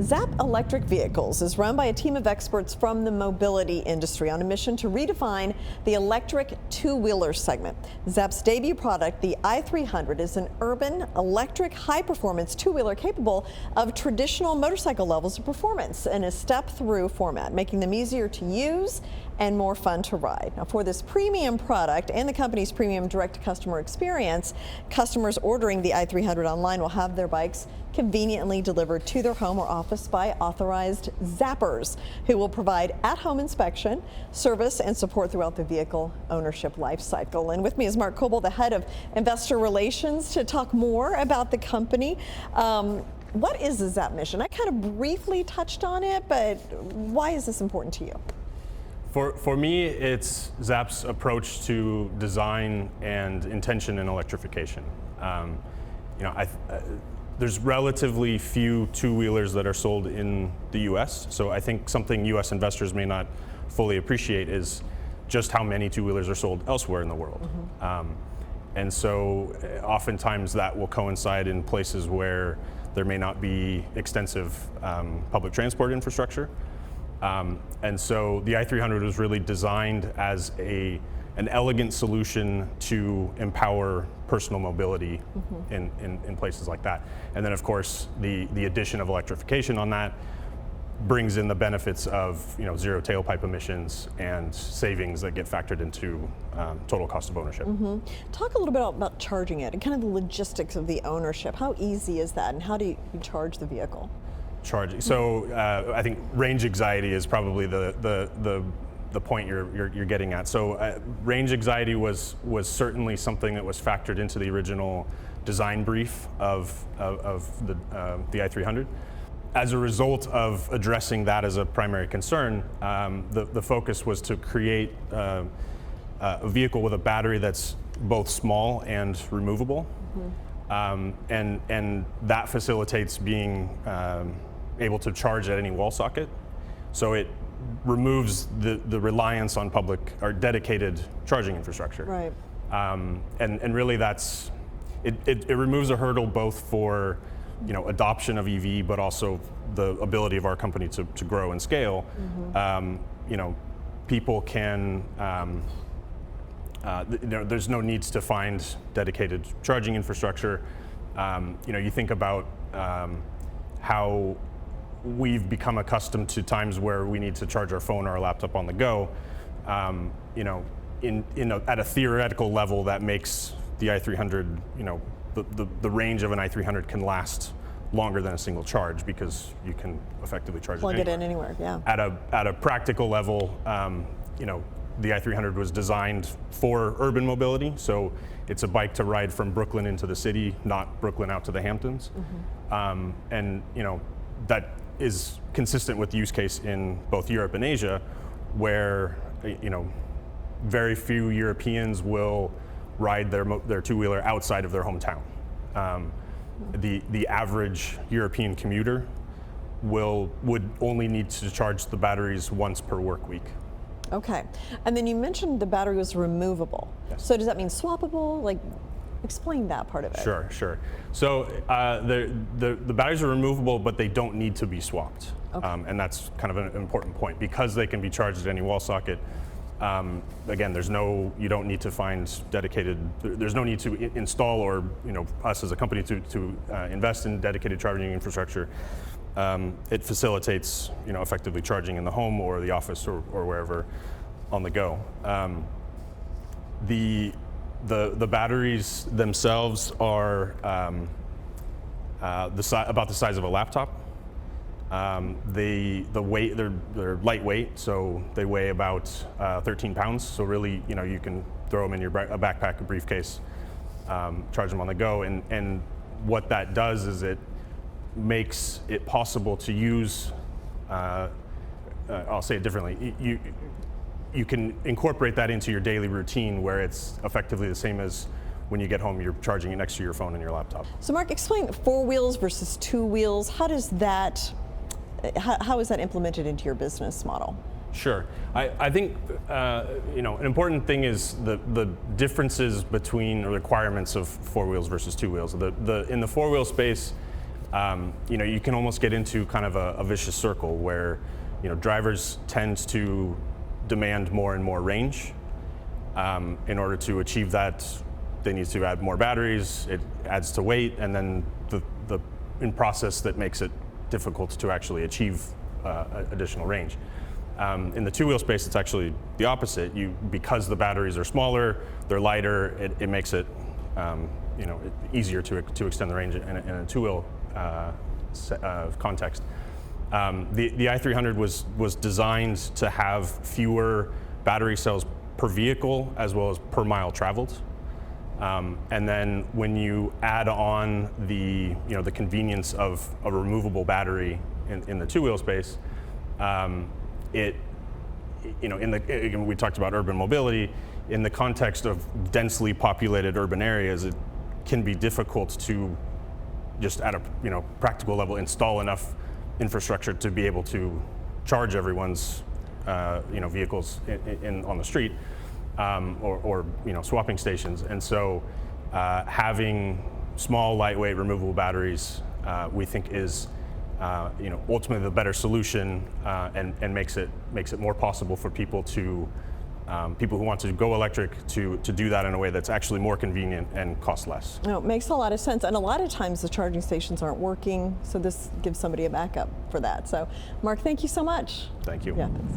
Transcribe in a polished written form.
Zapp Electric Vehicles is run by a team of experts from the mobility industry on a mission to redefine the electric two-wheeler segment. Zapp's debut product, the i300, is an urban electric high-performance two-wheeler capable of traditional motorcycle levels of performance in a step-through format, making them easier to use and more fun to ride. Now, for this premium product and the company's premium direct-to-customer experience, customers ordering the i300 online will have their bikes conveniently delivered to their home or office by authorized Zappers, who will provide at-home inspection, service, and support throughout the vehicle ownership life cycle. And with me is Mark Kobal, the head of investor relations, to talk more about the company. What is the Zapp mission? I kind of briefly touched on it, but why is this important to you? For me, it's Zapp's approach to design and intention in electrification. There's relatively few two-wheelers that are sold in the U.S., so I think something U.S. investors may not fully appreciate is just how many two-wheelers are sold elsewhere in the world. Mm-hmm. And so oftentimes that will coincide in places where there may not be extensive public transport infrastructure. And so the i300 was really designed as an elegant solution to empower personal mobility in places like that. And then of course the addition of electrification on that brings in the benefits of zero tailpipe emissions and savings that get factored into total cost of ownership. Mm-hmm. Talk a little bit about charging it and kind of the logistics of the ownership. How easy is that, and how do you charge the vehicle? Charging. So I think range anxiety is probably the point you're getting at. So range anxiety was certainly something that was factored into the original design brief of the i300. As a result of addressing that as a primary concern, the focus was to create a vehicle with a battery that's both small and removable. Mm-hmm. And that facilitates being able to charge at any wall socket. So it removes the reliance on public or dedicated charging infrastructure. Right. And really it removes a hurdle both for adoption of EV, but also the ability of our company to grow and scale. Mm-hmm. People can, there's no needs to find dedicated charging infrastructure. You think about how we've become accustomed to times where we need to charge our phone or our laptop on the go. At a theoretical level, that makes the i300, the range of an i300 can last longer than a single charge because you can effectively charge plug it in anywhere. Yeah. At a practical level, the i300 was designed for urban mobility, so it's a bike to ride from Brooklyn into the city, not Brooklyn out to the Hamptons. Mm-hmm. And that is consistent with the use case in both Europe and Asia, where very few Europeans will ride their two-wheeler outside of their hometown. The average European commuter would only need to charge the batteries once per work week. Okay, and then you mentioned the battery was removable. Yes. So does that mean swappable? Like, explain that part of it. Sure. So the batteries are removable, but they don't need to be swapped. Okay. And that's kind of an important point because they can be charged at any wall socket. Again, you don't need to find dedicated. There's no need to install or us as a company to invest in dedicated charging infrastructure. It facilitates effectively charging in the home or the office or wherever on the go. The batteries themselves are about the size of a laptop. The weight, they're lightweight, so they weigh about 13 pounds. So really, you can throw them in a backpack, a briefcase, charge them on the go. And what that does is it makes it possible to use. I'll say it differently. You can incorporate that into your daily routine where it's effectively the same as when you get home, you're charging it next to your phone and your laptop. So Mark, explain 4 wheels versus 2 wheels. How is that implemented into your business model? Sure. I think an important thing is the differences between the requirements of 4 wheels versus 2 wheels. In the 4-wheel space, You can almost get into kind of a vicious circle where, drivers tend to demand more and more range. In order to achieve that, they need to add more batteries. It adds to weight, and then the in process that makes it difficult to actually achieve additional range. In the two-wheel space, it's actually the opposite. Because the batteries are smaller, they're lighter. It makes it easier to extend the range in a two-wheel context. The i300 was designed to have fewer battery cells per vehicle as well as per mile traveled. And then when you add on the convenience of a removable battery in the two-wheel space, we talked about urban mobility. In the context of densely populated urban areas, it can be difficult to just at a practical level install enough infrastructure to be able to charge everyone's vehicles on the street, or swapping stations. And so having small, lightweight, removable batteries, we think is ultimately the better solution, and makes it more possible for people who want to go electric to do that in a way that's actually more convenient and costs less. No, it makes a lot of sense, and a lot of times the charging stations aren't working, so this gives somebody a backup for that. So, Mark, thank you so much. Thank you. Yeah, thanks.